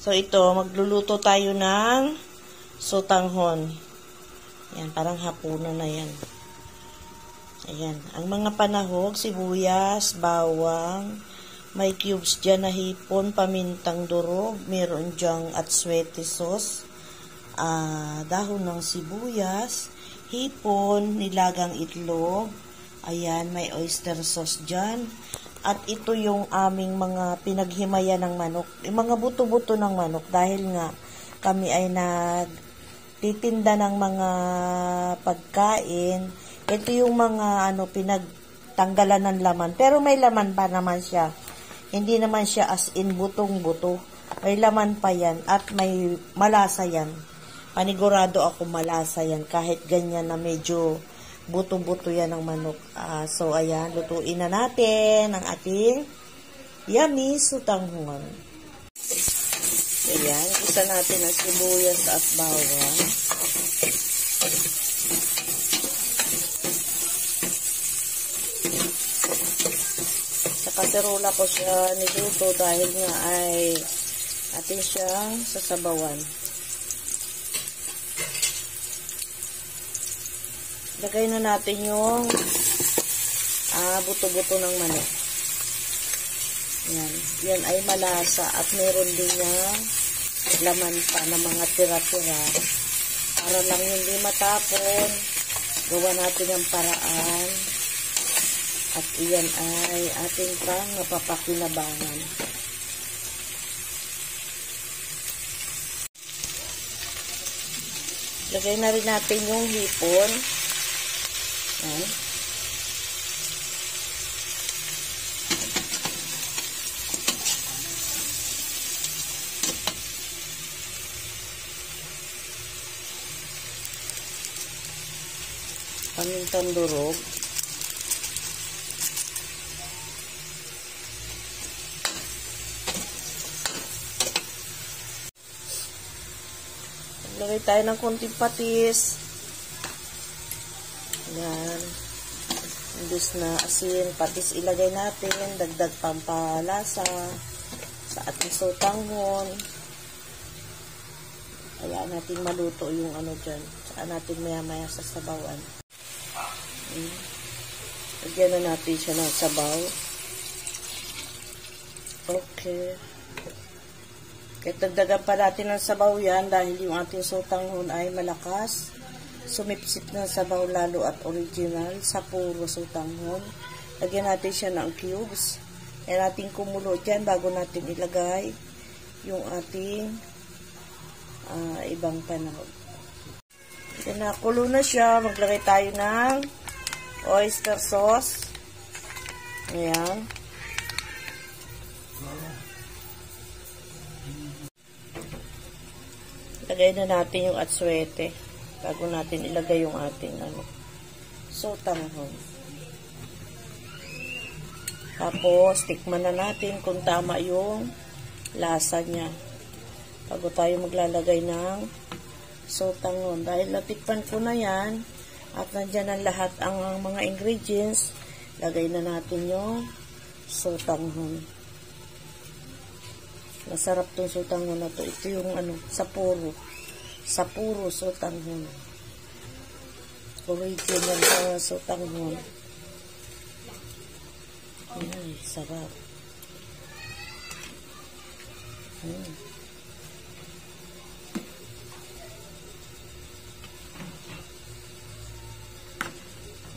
So, ito, magluluto tayo ng sotanghon. Yan, parang hapunan na yan. Ayan. Ang mga panahog, sibuyas, bawang, may cubes dyan na hipon, pamintang durog, meron dyang atswete sauce, dahon ng sibuyas, hipon, nilagang itlog, ayan, may oyster sauce dyan. At ito yung aming mga pinaghimayan ng manok. Yung mga buto-buto ng manok dahil nga kami ay nagtitinda ng mga pagkain. Ito yung mga pinagtanggalan ng laman. Pero may laman pa naman siya. Hindi naman siya as in butong-buto. May laman pa yan at may malasa yan. Panigurado ako malasa yan kahit ganyan na medyo buto-buto yan ng manok. So, ayan, lutuin na natin ang ating yummy sotanghon. Ayan, isa natin ang sibuyas at bawang. Sa kaserola ko siya niluto dahil nga ay atin siyang sasabawan. Lagay na natin yung buto-buto ng manok. Yan. Yan ay malasa at meron din yung laman pa na mga tira-tira. Para lang hindi matapon, gawa natin ang paraan. At iyan ay ating pang napapakinabangan. Lagay na rin natin yung hipon. Ayan. Pamintang durog. Lagay tayo ng konting patis. Yan. Imbis na asin, patis ilagay natin. Dagdag pampalasa sa ating sotanghon. Kaya natin maluto yung dyan. Saka natin maya-maya sa sabawan. Lagyan na natin siya ng sabaw. Okay. Kaya dagdagan pa natin ng sabaw yan dahil yung ating sotanghon ay malakas. Sumipsip ng sabaw lalo at original sa puro sotanghon. Lagyan natin siya ng cubes. Kaya natin kumulo dyan bago natin ilagay yung ating ibang panahon. Kaya nakulo na siya. Maglagay tayo ng oyster sauce. Ayan. Lagay na natin yung atswete bago natin ilagay yung ating sotanghon. Tapos, tikman na natin kung tama yung lasa niya bago tayo maglalagay ng sotanghon. Dahil natikpan ko na yan at nandyan ang lahat ang mga ingredients, lagay na natin yung sotanghon. Masarap tong sotanghon na to. Ito yung sa puro sotanghon. Original na sotanghon. Ay, sarap.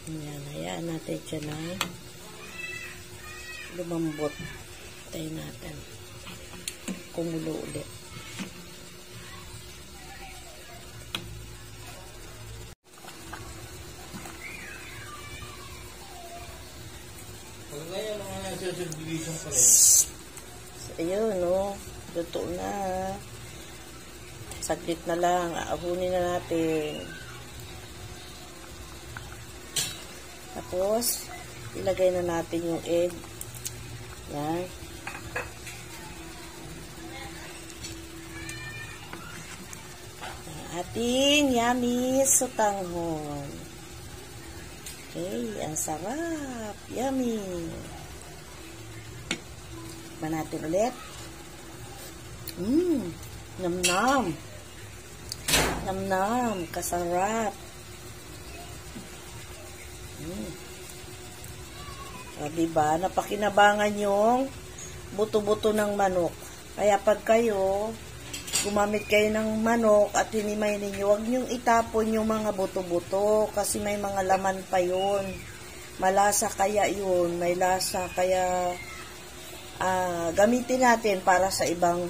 Ayan, hayaan natin siya na lumambot. Tayo natin. Kumulo ulit. Ayun, luto na. Saglit na lang. Ahunin na natin. Tapos, ilagay na natin yung egg. Yan. Ating yummy sotanghon. Okay, ang sarap. Yummy. Tikman natin ulit. Nam-nam. Nam-nam. Kasarap. Diba? Napakinabangan yung buto-buto ng manok. Kaya pag kayo gumamit kayo ng manok at hinimay ninyo, huwag nyong itapon yung mga buto-buto kasi may mga laman pa yun. Malasa kaya yun. May lasa. Kaya gamitin natin para sa ibang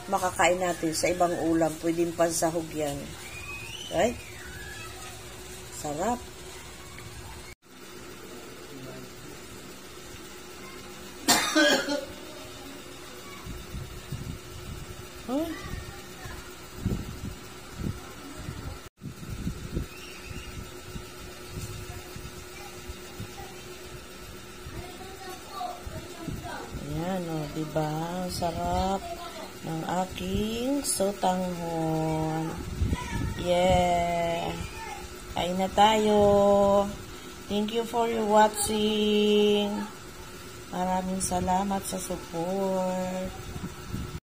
makakain natin, sa ibang ulam. Pwedeng pansahog yan. Right? Sarap. Ayan, diba? Ang sarap ng aking sotanghon. Yeah. Kain na tayo. Thank you for your watching. Maraming salamat sa support.